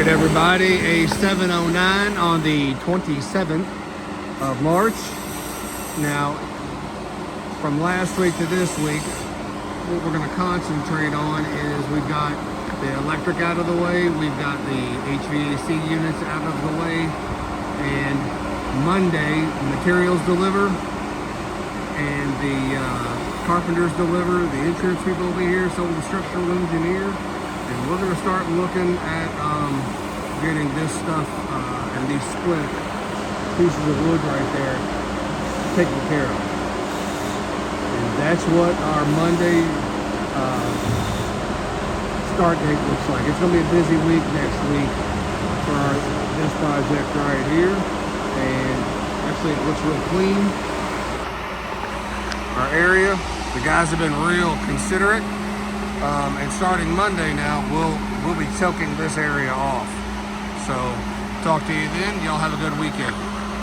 right, everybody, A-0709 on the 27th of March. Now, from last week to this week, what we're going to concentrate on is we've got the electric out of the way, we've got the HVAC units out of the way, and Monday, materials deliver, and the carpenters deliver, the insurance people will be here, so will the structural engineer. And we're going to start looking at getting this stuff and these split pieces of wood right there taken care of. And that's what our Monday start date looks like. It's going to be a busy week next week for this project right here. And actually it looks real clean. Our area, the guys have been real considerate. And starting Monday now, we'll be choking this area off. So talk to you then. Y'all have a good weekend.